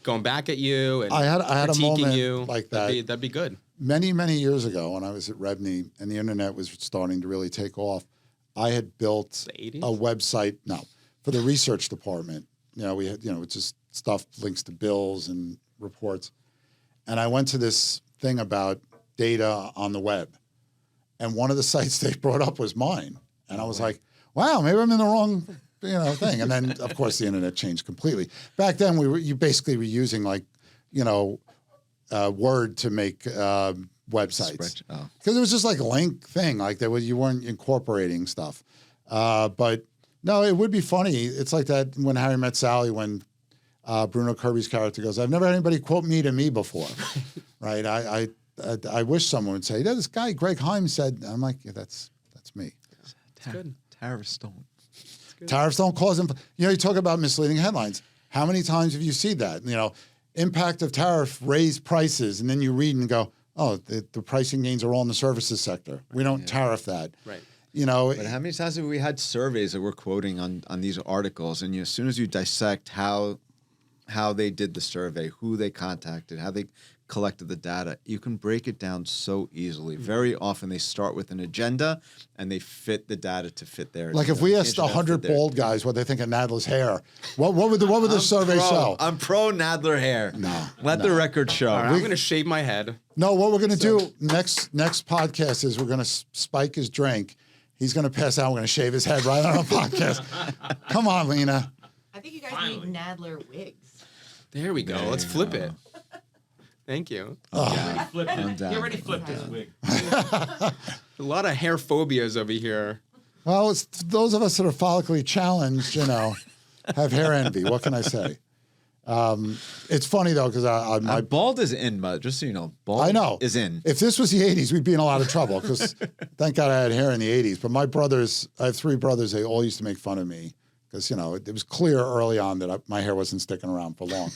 going back at you and I had a critiquing moment you. like that. That'd be good. Many, many years ago when I was at Rebney and the internet was starting to really take off, I had built The 80s? a website, for the research department. You know, we had, it's just stuff, links to bills and reports. And I went to this thing about data on the web. And one of the sites they brought up was mine. And I was like, wow, maybe I'm in the wrong thing. And then, of course, the internet changed completely. Back then, you basically were using Word to make websites. Because it was just like a link thing. Like you weren't incorporating stuff. But no, it would be funny. It's like that when Harry Met Sally, when Bruno Kirby's character goes, I've never had anybody quote me to me before. Right? I wish someone would say, this guy, Greg Heym said, and I'm like, yeah, that's me. Good. Tariffs don't. Tariffs don't cause them. You talk about misleading headlines. How many times have you seen that? Impact of tariff raised prices, and then you read and go, oh, the pricing gains are all in the services sector. We don't tariff that. Right. But how many times have we had surveys that we're quoting on these articles, and as soon as you dissect how they did the survey, who they contacted, how they collected the data, you can break it down so easily. Very often they start with an agenda and they fit the data to fit their. Like if we asked 100 bald guys what they think of Nadler's hair, what would the survey show? I'm pro Nadler hair. No. Let the record show. All right, I'm going to shave my head. No, what we're going to do next podcast is we're going to spike his drink. He's going to pass out. We're going to shave his head right on a podcast. Come on, Lena. I think you guys need Nadler wigs. There we go. Let's flip it. Thank you. I'm He down. already flipped his wig. A lot of hair phobias over here. Well, it's those of us that are follically challenged, have hair envy. What can I say? It's funny though because my bald is in, but just so you know, bald I know is in. If this was the '80s, we'd be in a lot of trouble because thank God I had hair in the '80s. But my brothers, I have 3 brothers. They all used to make fun of me because it was clear early on that my hair wasn't sticking around for long.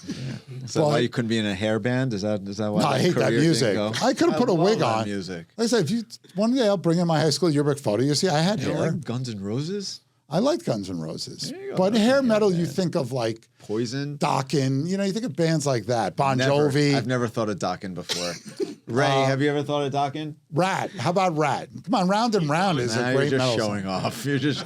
Is that why you couldn't be in a hair band? Is that why? No, I hate that career music. didn't go? I could have put a love wig that on. Music. Like I said, one day I'll bring in my high school yearbook photo. You see, I had You hair. don't like Guns N' Roses? I liked Guns N' Roses, There you go. but That's hair a metal, band. you think of like Poison. Dokken. You think of bands like that. Bon Never. Jovi. I've never thought of Dokken before. Ray, have you ever thought of Dokken? Rat. How about Rat? Come on, Round and Round is Nah, a you're great just metal showing song. off. You're just.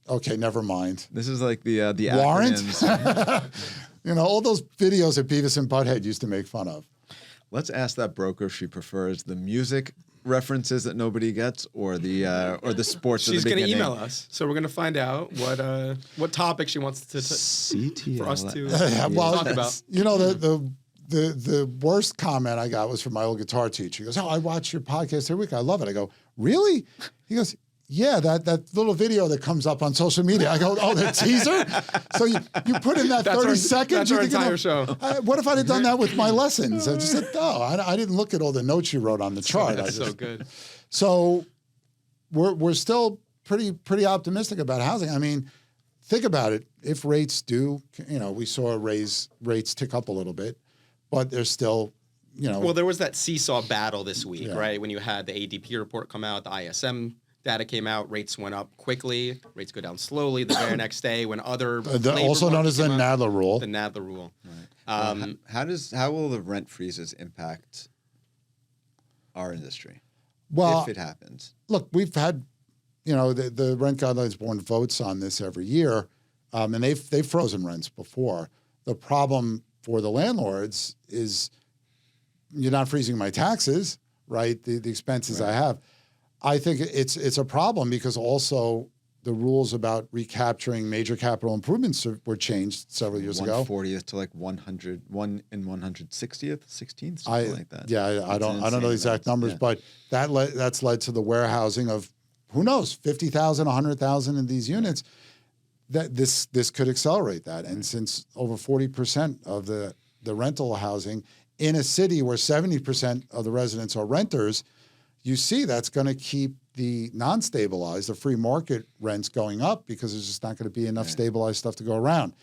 Okay, never mind. This is like the Warrant? acronyms. All those videos that Beavis and Butthead used to make fun of. Let's ask that broker if she prefers the music references that nobody gets or the sports. She's going to email us, so we're going to find out what topic she wants to CTL. for us to Well, talk about. The worst comment I got was from my old guitar teacher. He goes, "Oh, I watch your podcast every week. I love it." I go, "Really?" He goes, "Yeah, that little video that comes up on social media." I go, "Oh, the teaser." So you put in that 30 seconds. That's our you think, entire show. What if I'd have done that with my lessons? I just said, "No, I didn't look at all the notes you wrote on the chart." That's so good. So we're still pretty optimistic about housing. I mean, think about it. If rates do, we saw rates tick up a little bit, but there's still, Well, there was that seesaw battle this week, Yeah. right? When you had the ADP report come out, the ISM data came out, rates went up quickly, rates go down slowly. The very next day, when other labor also known as the market came out, Nadler rule. the Nadler rule. Right. How will the rent freezes impact our industry Well, if it happens? look, we've had, the rent guidelines board votes on this every year, and they've frozen rents before. The problem for the landlords is you're not freezing my taxes, right? The expenses I have. I think it's a problem because also the rules about recapturing major capital improvements were changed several years ago. 1/40th to like 100, 1 and 160th, 16th, something like that. Yeah, I don't know the exact numbers, but that's led to the warehousing of who knows 50,000, 100,000 in these units. That this could accelerate that, and since over 40% of the rental housing in a city where 70% of the residents are renters, you see that's going to keep the non-stabilized, the free market rents going up because there's just not going to be enough stabilized stuff to go around.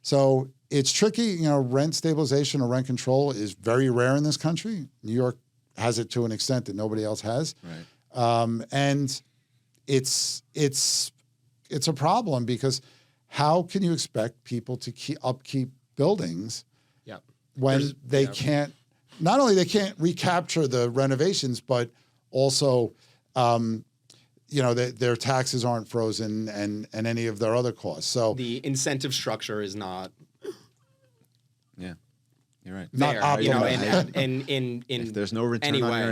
So it's tricky. Rent stabilization or rent control is very rare in this country. New York has it to an extent that nobody else has. Right. And it's a problem because how can you expect people to upkeep buildings when they can't, not only they can't recapture the renovations, but also, their taxes aren't frozen and any of their other costs. So the incentive structure is not. Yeah, you're right. Not optimal. If there's no return on your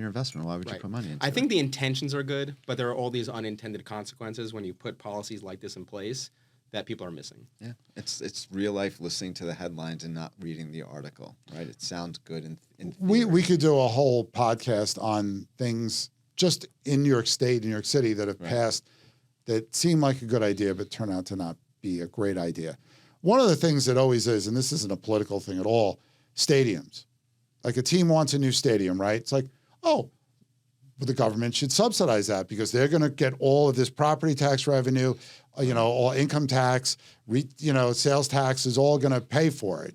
investment, why would you put money into it? I think the intentions are good, but there are all these unintended consequences when you put policies like this in place that people are missing. Yeah, it's real life listening to the headlines and not reading the article, right? It sounds good in theory. We could do a whole podcast on things just in New York State, New York City that have passed that seem like a good idea but turn out to not be a great idea. One of the things that always is, and this isn't a political thing at all, stadiums. Like a team wants a new stadium, right? It's like, but the government should subsidize that because they're going to get all of this property tax revenue, all income tax, sales tax is all going to pay for it.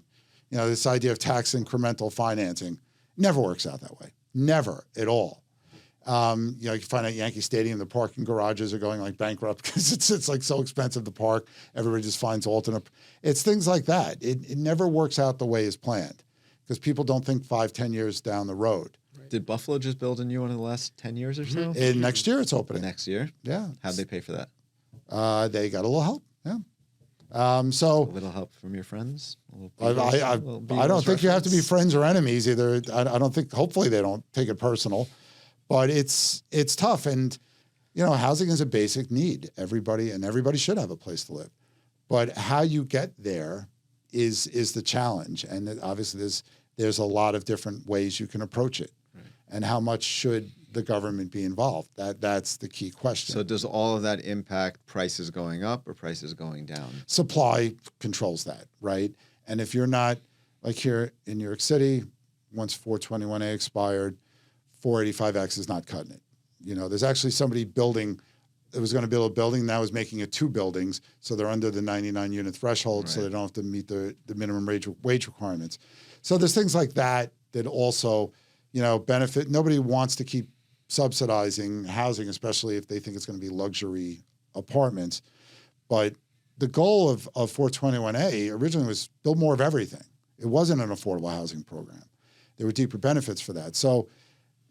This idea of tax incremental financing never works out that way. Never at all. You can find at Yankee Stadium, the parking garages are going like bankrupt because it's like so expensive to park. Everybody just finds alternate. It's things like that. It never works out the way it's planned because people don't think 5-10 years down the road. Did Buffalo just build a new one in the last 10 years or so? Next year it's opening. Next year? Yeah. How'd they pay for that? They got a little help. Yeah. A little help from your friends? I don't think you have to be friends or enemies either. I don't think, hopefully they don't take it personal, but it's tough. And, housing is a basic need. Everybody should have a place to live. But how you get there is the challenge. And obviously there's a lot of different ways you can approach it. Right. And how much should the government be involved? That's the key question. So does all of that impact prices going up or prices going down? Supply controls that, right? And if you're not, like here in New York City, once 421A expired, 485X is not cutting it. There's actually somebody building, it was going to build a building, now is making it 2 buildings, so they're under the 99 unit threshold, so they don't have to meet the minimum wage requirements. So there's things like that also, benefit. Nobody wants to keep subsidizing housing, especially if they think it's going to be luxury apartments. But the goal of 421A originally was build more of everything. It wasn't an affordable housing program. There were deeper benefits for that. So,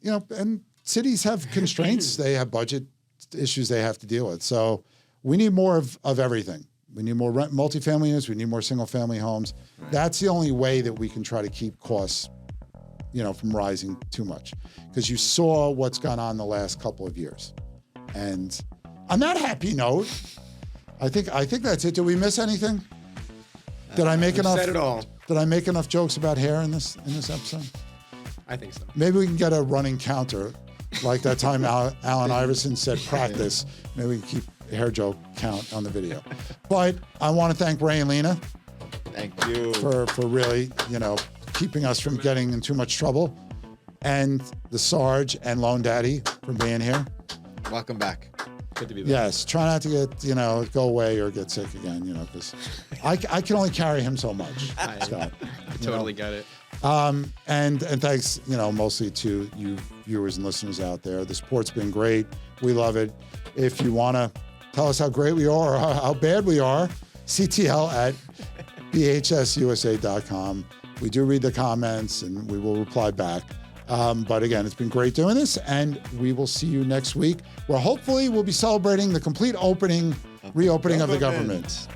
and cities have constraints. They have budget issues they have to deal with. So we need more of everything. We need more multifamily units. We need more single-family homes. Right. That's the only way that we can try to keep costs, from rising too much. Because you saw what's gone on the last couple of years. And on that happy note, I think that's it. Did we miss anything? Did I make enough? Said it all. Did I make enough jokes about hair in this episode? I think so. Maybe we can get a running counter, like that time Allen Iverson said practice. Maybe we can keep a hair joke count on the video. But I want to thank Ray and Lena. Thank you for really keeping us from getting in too much trouble, and the Sarge and Lone Daddy for being here. Welcome back. Good to be back. Yes, try not to get go away or get sick again. Because I can only carry him so much. Scott, I totally get it. And thanks, mostly to you viewers and listeners out there. The support's been great. We love it. If you want to tell us how great we are or how bad we are, ctl@bhsusa.com. We do read the comments and we will reply back. But again, it's been great doing this, and we will see you next week, where hopefully we'll be celebrating the complete reopening of the government.